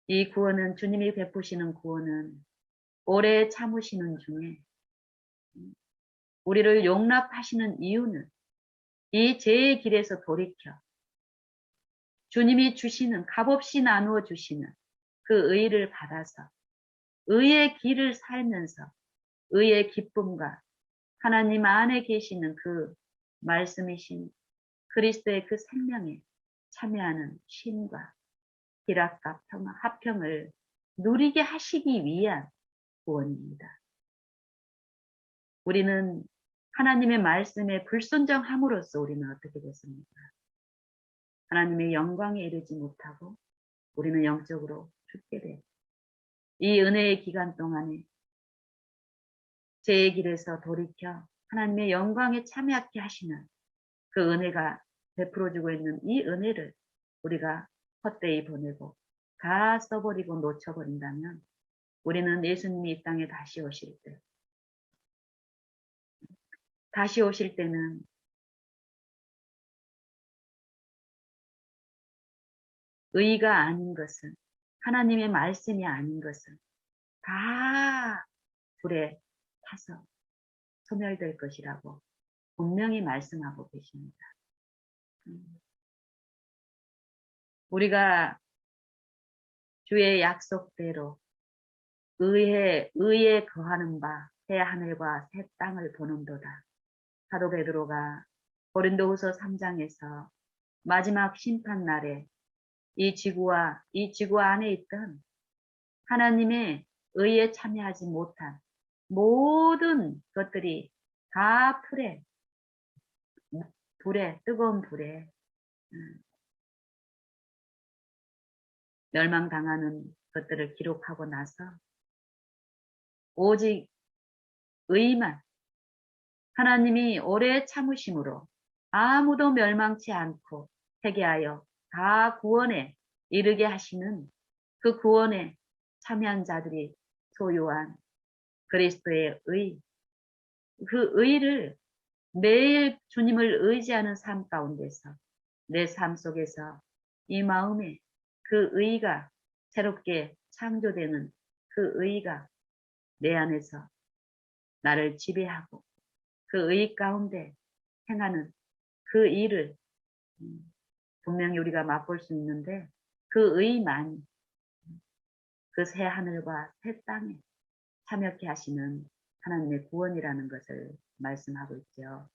이 구원은 주님이 베푸시는 구원은 오래 참으시는 중에 우리를 용납하시는 이유는 이 죄의 길에서 돌이켜 주님이 주시는 값없이 나누어 주시는 그 의를 받아서 의의 길을 살면서 의의 기쁨과 하나님 안에 계시는 그 말씀이신 그리스도의 그 생명에 참여하는 쉼과 희락과 평화, 화평을 누리게 하시기 위한 구원입니다. 우리는 하나님의 말씀에 불순종함으로써 우리는 어떻게 됐습니까? 하나님의 영광에 이르지 못하고 우리는 영적으로 죽게 돼요. 이 은혜의 기간 동안에 죄의 길에서 돌이켜 하나님의 영광에 참여하게 하시는 그 은혜가 베풀어주고 있는 이 은혜를 우리가 헛되이 보내고 다 써버리고 놓쳐버린다면 우리는 예수님이 이 땅에 다시 오실 때는 의가 아닌 것은 하나님의 말씀이 아닌 것은 다 불에 타서 소멸될 것이라고 분명히 말씀하고 계십니다. 우리가 주의 약속대로 의에 거하는 바 새 하늘과 새 땅을 보는도다. 사도 베드로가 고린도후서 3장에서 마지막 심판 날에 이 지구 안에 있던 하나님의 의에 참여하지 못한 모든 것들이 다 뜨거운 불에 멸망당하는 것들을 기록하고 나서 오직 의만 하나님이 오래 참으심으로 아무도 멸망치 않고 회개하여 다 구원에 이르게 하시는 그 구원에 참여한 자들이 소유한 그리스도의 의, 그 의를 매일 주님을 의지하는 삶 가운데서 내 삶 속에서 이 마음에 그 의가 새롭게 창조되는 그 의가 내 안에서 나를 지배하고 그 의 가운데 행하는 그 일을 분명히 우리가 맛볼 수 있는데 그 의만이 그 새 하늘과 새 땅에 참여케 하시는 하나님의 구원이라는 것을 말씀하고 있죠.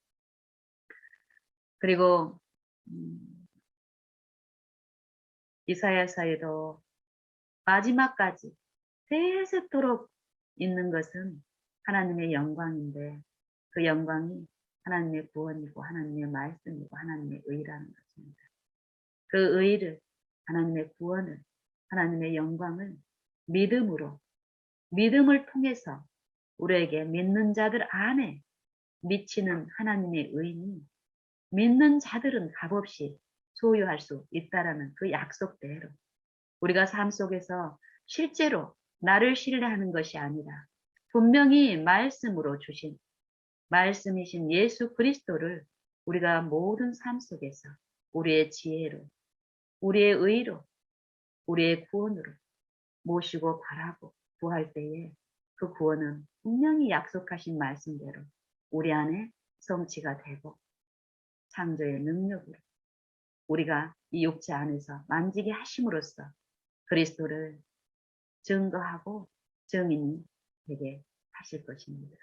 그리고 이사야서에도 마지막까지 세세토록 있는 것은 하나님의 영광인데 그 영광이 하나님의 구원이고 하나님의 말씀이고 하나님의 의라는 것입니다. 그 의를 하나님의 구원을 하나님의 영광을 믿음으로 믿음을 통해서 우리에게 믿는 자들 안에 미치는 하나님의 의니 믿는 자들은 값없이 소유할 수 있다라는 그 약속대로 우리가 삶 속에서 실제로 나를 신뢰하는 것이 아니라 분명히 말씀으로 주신 말씀이신 예수 그리스도를 우리가 모든 삶 속에서 우리의 지혜로 우리의 의로 우리의 구원으로 모시고 바라고 구할 때에 그 구원은 분명히 약속하신 말씀대로 우리 안에 성취가 되고 창조의 능력으로 우리가 이 육체 안에서 만지게 하심으로써 그리스도를 증거하고 증인이 되게 하실 것입니다.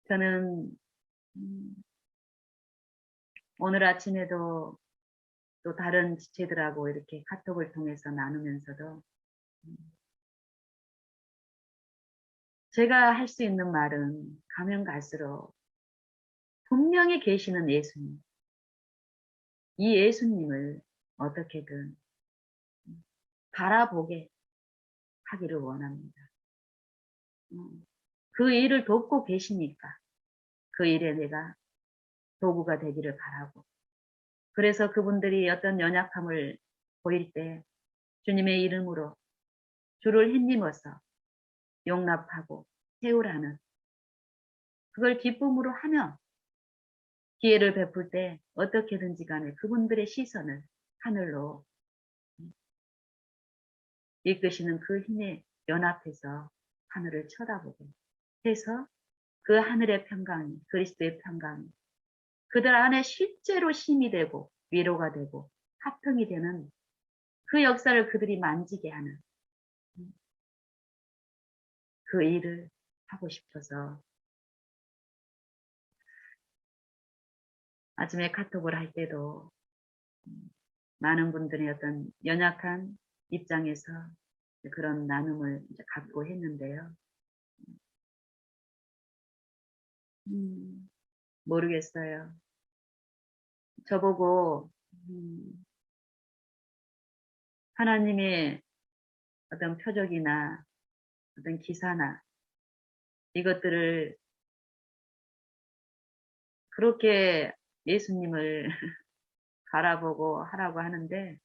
저는 오늘 아침에도 또 다른 지체들하고 이렇게 카톡을 통해서 나누면서도 제가 할 수 있는 말은 가면 갈수록 분명히 계시는 예수님, 이 예수님을 어떻게든 바라보게 하기를 원합니다. 그 일을 돕고 계시니까 그 일에 내가 도구가 되기를 바라고 그래서 그분들이 어떤 연약함을 보일 때 주님의 이름으로 주를 힘입어서 용납하고 세우라는 그걸 기쁨으로 하며 기회를 베풀 때 어떻게든지 간에 그분들의 시선을 하늘로 이끄시는 그 힘에 연합해서 하늘을 쳐다보게 해서 그 하늘의 평강이 그리스도의 평강이 그들 안에 실제로 힘이 되고 위로가 되고 화평이 되는 그 역사를 그들이 만지게 하는 그 일을 하고 싶어서 아침에 카톡을 할 때도 많은 분들의 어떤 연약한 입장에서 그런 나눔을 갖고 했는데요. 모르겠어요. 저보고 하나님의 어떤 표적이나 어떤 기사나 이것들을 그렇게 예수님을 바라보고 하라고 하는데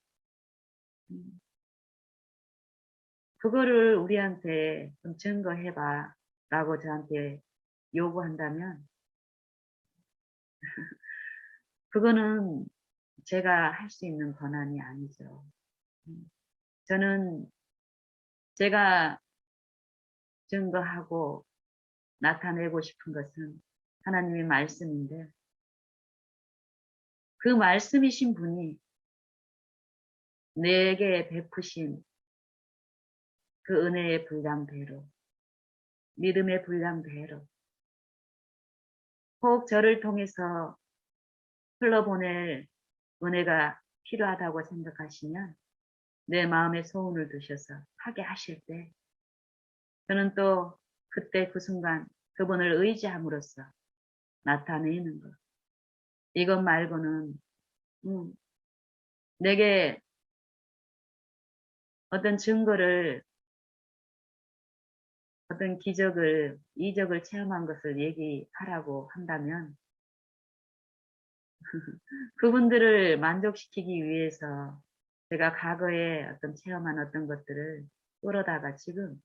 그거를 우리한테 좀 증거해봐 라고 저한테 요구한다면 그거는 제가 할 수 있는 권한이 아니죠. 저는 제가 증거하고 나타내고 싶은 것은 하나님의 말씀인데 그 말씀이신 분이 내게 베푸신 그 은혜의 분량대로 믿음의 분량대로 혹 저를 통해서 흘러보낼 은혜가 필요하다고 생각하시면 내 마음에 소원을 두셔서 하게 하실 때 저는 또 그때 그 순간 그분을 의지함으로써 나타내는 것 이것 말고는 내게 어떤 증거를 어떤 이적을 체험한 것을 얘기하라고 한다면 그분들을 만족시키기 위해서 제가 과거에 어떤 체험한 어떤 것들을 끌어다가 지금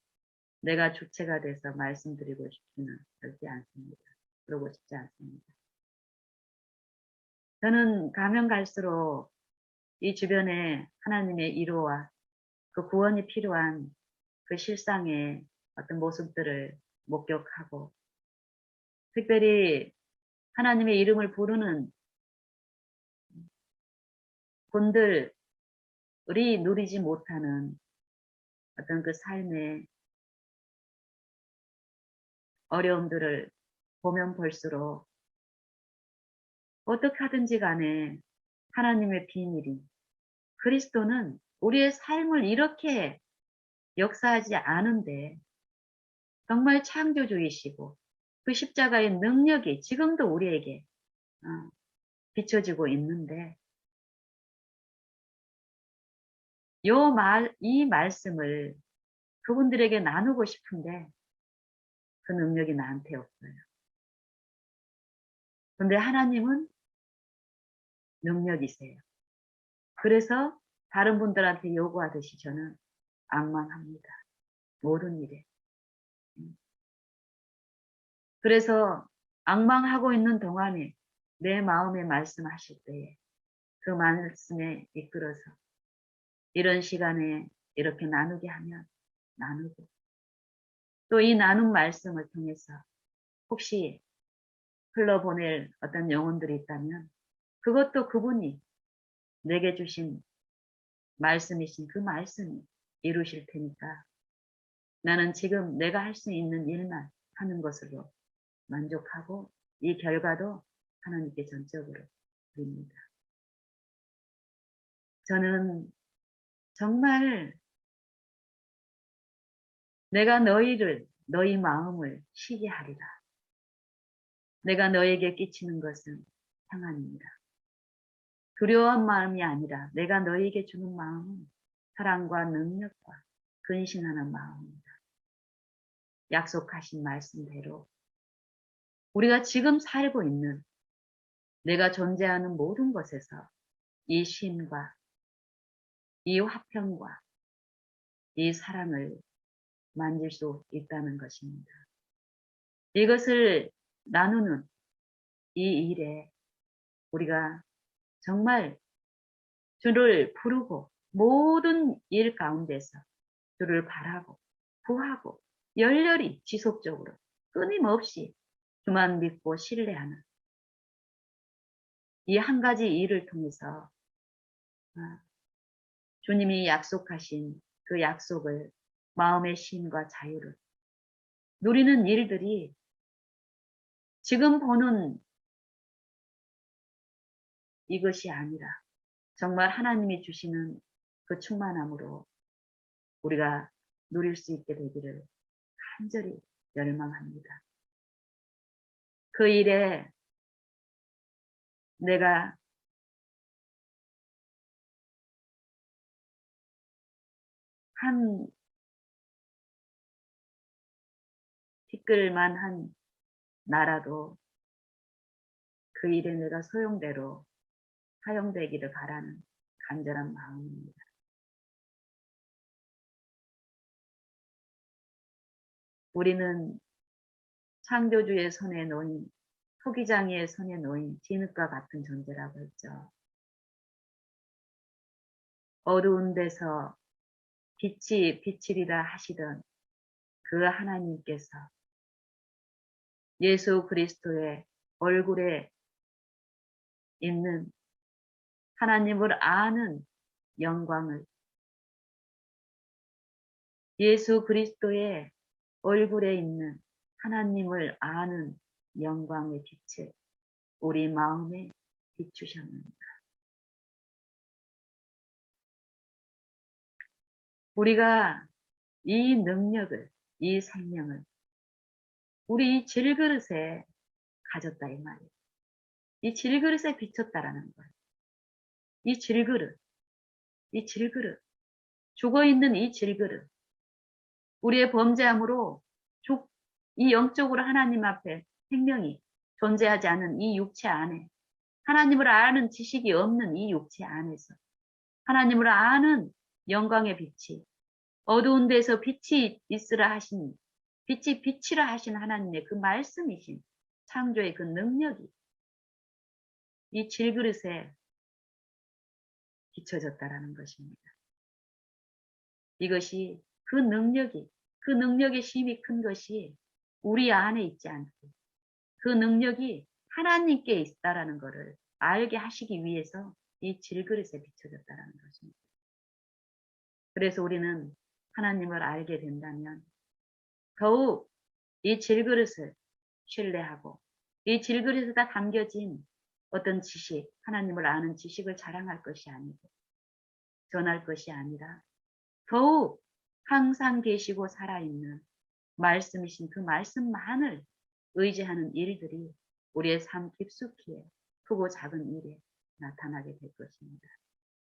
내가 주체가 돼서 말씀드리고 싶지는 절대 않습니다. 그러고 싶지 않습니다. 저는 가면 갈수록 이 주변에 하나님의 위로와 그 구원이 필요한 그 실상의 어떤 모습들을 목격하고 특별히 하나님의 이름을 부르는 분들이 누리지 못하는 어떤 그 삶의 어려움들을 보면 볼수록 어떻게 하든지 간에 하나님의 비밀이 그리스도는 우리의 삶을 이렇게 역사하지 않은데 정말 창조주이시고 그 십자가의 능력이 지금도 우리에게 비춰지고 있는데 이 말씀을 그분들에게 나누고 싶은데 그 능력이 나한테 없어요. 근데 하나님은 능력이세요. 그래서 다른 분들한테 요구하듯이 저는 앙망합니다. 모든 일에. 그래서 앙망하고 있는 동안에 내 마음에 말씀하실 때에 그 말씀에 이끌어서 이런 시간에 이렇게 나누게 하면 나누고 또 이 나눈 말씀을 통해서 혹시 흘러보낼 어떤 영혼들이 있다면 그것도 그분이 내게 주신 말씀이신 그 말씀이 이루실 테니까 나는 지금 내가 할 수 있는 일만 하는 것으로 만족하고 이 결과도 하나님께 전적으로 드립니다. 저는 정말 내가 너희 마음을 쉬게 하리라. 내가 너에게 끼치는 것은 평안입니다. 두려운 마음이 아니라 내가 너에게 주는 마음은 사랑과 능력과 근신하는 마음입니다. 약속하신 말씀대로 우리가 지금 살고 있는 내가 존재하는 모든 것에서 이 쉼과 이 화평과 이 사랑을 만질 수 있다는 것입니다. 이것을 나누는 이 일에 우리가 정말 주를 부르고 모든 일 가운데서 주를 바라고 구하고 열렬히 지속적으로 끊임없이 주만 믿고 신뢰하는 이 한 가지 일을 통해서 주님이 약속하신 그 약속을 마음의 쉼과 자유를 누리는 일들이 지금 보는 이것이 아니라 정말 하나님이 주시는 그 충만함으로 우리가 누릴 수 있게 되기를 간절히 열망합니다. 그 일에 내가 한 티끌만 한 나라도 그 일에 내가 소용대로 사용되기를 바라는 간절한 마음입니다. 우리는 창조주의 손에 놓인 토기장이의 손에 놓인 진흙과 같은 존재라고 했죠. 어두운 데서 빛이 비치리라 하시던 그 하나님께서 예수 그리스도의 얼굴에 있는 하나님을 아는 영광을 예수 그리스도의 얼굴에 있는 하나님을 아는 영광의 빛을 우리 마음에 비추셨습니다. 우리가 이 능력을, 이 생명을 우리 질그릇에 가졌다 이 말이에요. 이 질그릇에 비쳤다라는 거예요. 이 질그릇, 죽어있는 이 질그릇, 우리의 범죄함으로 이 영적으로 하나님 앞에 생명이 존재하지 않은 이 육체 안에, 하나님을 아는 지식이 없는 이 육체 안에서 하나님을 아는 영광의 빛이, 어두운 데서 빛이 있으라 하신, 빛이 빛이라 하신 하나님의 그 말씀이신 창조의 그 능력이 이 질그릇에 비춰졌다라는 것입니다. 이것이 그 능력의 힘이 큰 것이 우리 안에 있지 않고 그 능력이 하나님께 있다라는 것을 알게 하시기 위해서 이 질그릇에 비춰졌다라는 것입니다. 그래서 우리는 하나님을 알게 된다면 더욱 이 질그릇을 신뢰하고 이 질그릇에 다 담겨진 어떤 지식, 하나님을 아는 지식을 자랑할 것이 아니고 전할 것이 아니라 더욱 항상 계시고 살아있는 말씀이신 그 말씀만을 의지하는 일들이 우리의 삶 깊숙이에 크고 작은 일에 나타나게 될 것입니다.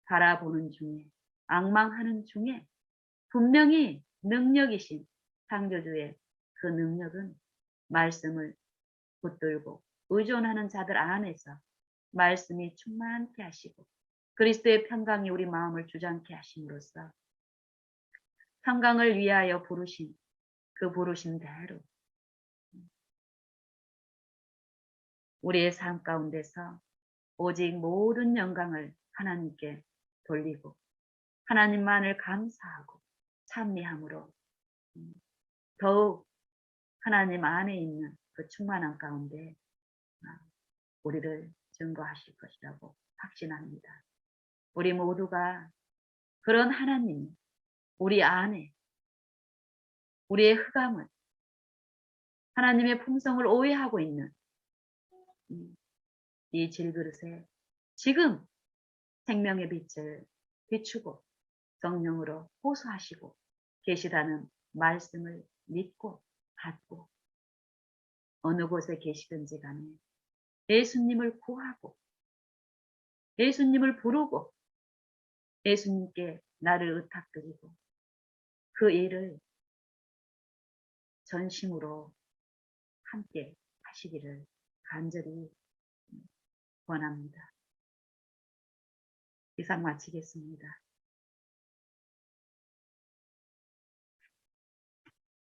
바라보는 중에, 앙망하는 중에 분명히 능력이신 창조주의 그 능력은 말씀을 붙들고 의존하는 자들 안에서 말씀이 충만케 하시고 그리스도의 평강이 우리 마음을 주장케 하심으로써 평강을 위하여 부르신 그 부르심대로 우리의 삶 가운데서 오직 모든 영광을 하나님께 돌리고 하나님만을 감사하고 찬미함으로 더욱 하나님 안에 있는 그 충만한 가운데 우리를 증거하실 것이라고 확신합니다. 우리 모두가 그런 하나님, 우리 안에 우리의 흑암을 하나님의 품성을 오해하고 있는 이 질그릇에 지금 생명의 빛을 비추고 성령으로 호소하시고 계시다는 말씀을 믿고 받고 어느 곳에 계시든지 간에 예수님을 구하고 예수님을 부르고 예수님께 나를 의탁드리고 그 일을 전심으로 함께 하시기를 간절히 원합니다. 이상 마치겠습니다.